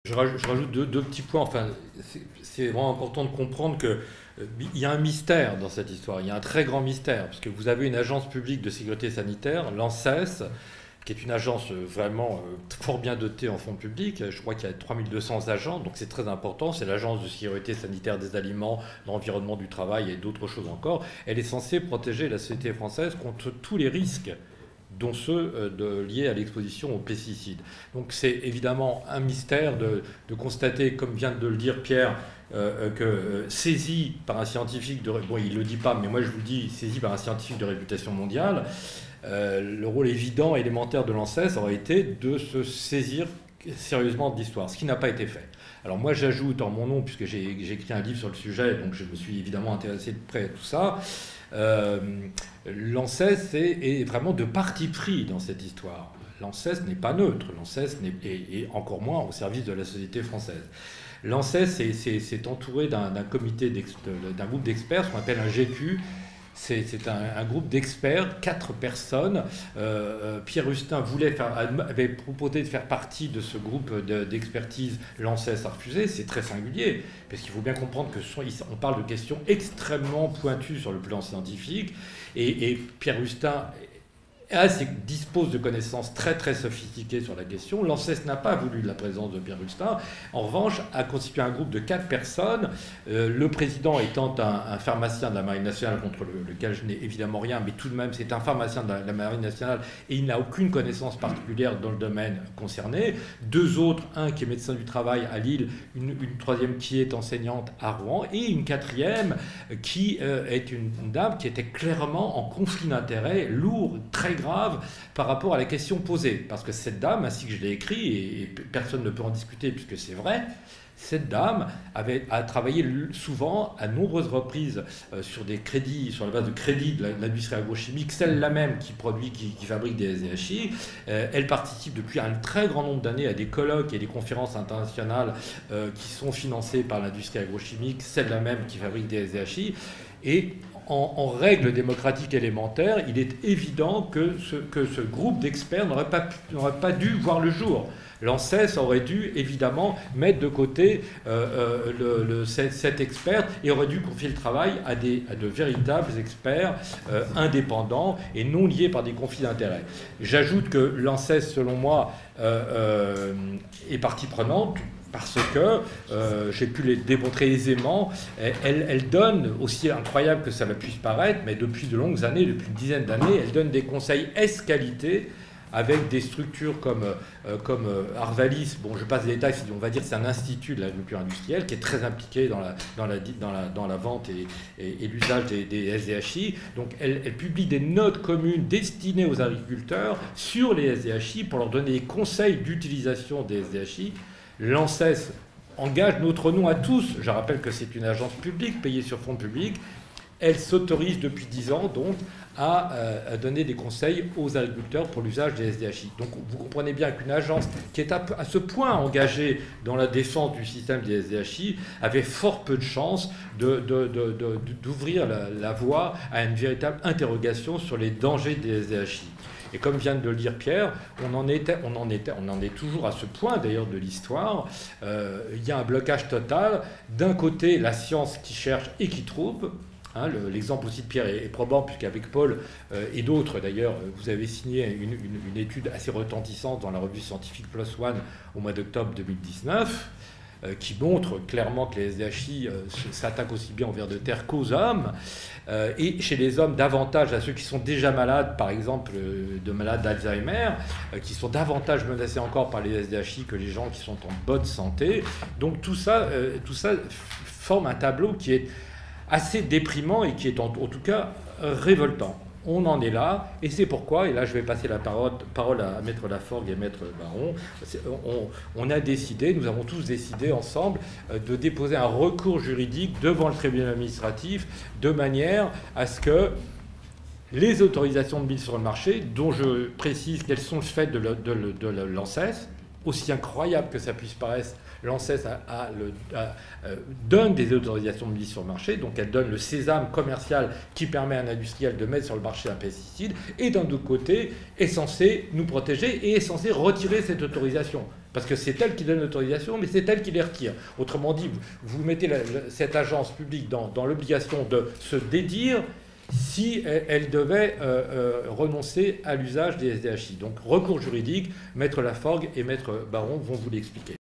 Je rajoute deux petits points. Enfin, c'est vraiment important de comprendre que il y a un mystère dans cette histoire. Il y a un très grand mystère, parce que vous avez une agence publique de sécurité sanitaire, l'ANSES, qui est une agence vraiment fort bien dotée en fonds publics. Je crois qu'il y a 3200 agents, donc c'est très important. C'est l'agence de sécurité sanitaire des aliments, de l'environnement du travail et d'autres choses encore. Elle est censée protéger la société française contre tous les risques, dont ceux liés à l'exposition aux pesticides. Donc c'est évidemment un mystère de constater, comme vient de le dire Pierre, que saisi par un scientifique bon, il ne le dit pas, mais moi je vous le dis, saisi par un scientifique de réputation mondiale, le rôle évident, élémentaire de l'ANSES aurait été de se saisir sérieusement de l'histoire, ce qui n'a pas été fait. Alors moi j'ajoute en mon nom, puisque j'ai écrit un livre sur le sujet, donc je me suis évidemment intéressé de près à tout ça, l'ANSES est vraiment de parti pris dans cette histoire. L'ANSES n'est pas neutre, l'ANSES est encore moins au service de la société française. L'ANSES s'est entouré d'un comité, d'un groupe d'experts, ce qu'on appelle un GQ. C'est un groupe d'experts, 4 personnes. Pierre Rustin avait proposé de faire partie de ce groupe d'expertise. L'ANSES a refusé. C'est très singulier, parce qu'il faut bien comprendre qu'on parle de questions extrêmement pointues sur le plan scientifique. Et Pierre Rustin dispose de connaissances très très sophistiquées sur la question. L'ANSES n'a pas voulu de la présence de Pierre Rustin. En revanche, a constitué un groupe de 4 personnes, le président étant un pharmacien de la Marine nationale, contre lequel je n'ai évidemment rien, mais tout de même c'est un pharmacien de la Marine nationale et il n'a aucune connaissance particulière dans le domaine concerné. 2 autres, un qui est médecin du travail à Lille, une troisième qui est enseignante à Rouen, et une quatrième qui est une dame qui était clairement en conflit d'intérêts, lourd, très grave par rapport à la question posée. Parce que cette dame, ainsi que je l'ai écrit, et personne ne peut en discuter puisque c'est vrai, cette dame a travaillé souvent, à nombreuses reprises, sur des crédits, sur la base de crédits de l'industrie agrochimique, celle-là même qui fabrique des SDHI. Elle participe depuis un très grand nombre d'années à des colloques et des conférences internationales qui sont financées par l'industrie agrochimique, celle-là même qui fabrique des SDHI. Et en règle démocratique élémentaire, il est évident que ce groupe d'experts n'aurait pas dû voir le jour. L'ANSES aurait dû évidemment mettre de côté cet expert et aurait dû confier le travail à de véritables experts indépendants et non liés par des conflits d'intérêts. J'ajoute que l'ANSES, selon moi, est partie prenante, parce que, j'ai pu les démontrer aisément, elle donne, aussi incroyable que ça puisse paraître, mais depuis de longues années, depuis une dizaine d'années, elle donne des conseils qualité avec des structures comme Arvalis. Bon, je passe les détails, on va dire que c'est un institut de l'agriculture industrielle qui est très impliqué dans la vente et l'usage des SDHI. Donc elle publie des notes communes destinées aux agriculteurs sur les SDHI pour leur donner des conseils d'utilisation des SDHI. L'ANSES engage notre nom à tous. Je rappelle que c'est une agence publique payée sur fonds publics. Elle s'autorise depuis 10 ans donc à donner des conseils aux agriculteurs pour l'usage des SDHI. Donc vous comprenez bien qu'une agence qui est à ce point engagée dans la défense du système des SDHI avait fort peu de chances d'ouvrir la voie à une véritable interrogation sur les dangers des SDHI. Et comme vient de le dire Pierre, on en est toujours à ce point d'ailleurs de l'histoire. Il y a un blocage total. D'un côté, la science qui cherche et qui trouve. Hein, l'exemple aussi de Pierre est probant, puisqu'avec Paul et d'autres d'ailleurs, vous avez signé une étude assez retentissante dans la revue scientifique PLOS ONE au mois d'octobre 2019, qui montre clairement que les SDHI s'attaquent aussi bien aux vers de terre qu'aux hommes, et chez les hommes davantage à ceux qui sont déjà malades, par exemple de malades d'Alzheimer, qui sont davantage menacés encore par les SDHI que les gens qui sont en bonne santé. Donc tout ça forme un tableau qui est assez déprimant et qui est en tout cas révoltant. On en est là, et c'est pourquoi, et là je vais passer la parole à Maître Laforgue et Maître Baron, on a décidé, nous avons tous décidé ensemble de déposer un recours juridique devant le tribunal administratif de manière à ce que les autorisations de mise sur le marché, dont je précise qu'elles sont faites de l'ANSES, aussi incroyable que ça puisse paraître, l'ANSES donne des autorisations de mise sur le marché, donc elle donne le sésame commercial qui permet à un industriel de mettre sur le marché un pesticide, et d'un autre côté est censé nous protéger et est censé retirer cette autorisation. Parce que c'est elle qui donne l'autorisation, mais c'est elle qui les retire. Autrement dit, vous mettez cette agence publique dans l'obligation de se dédire si elle devait renoncer à l'usage des SDHI. Donc recours juridique, Maître Laforgue et Maître Baron vont vous l'expliquer.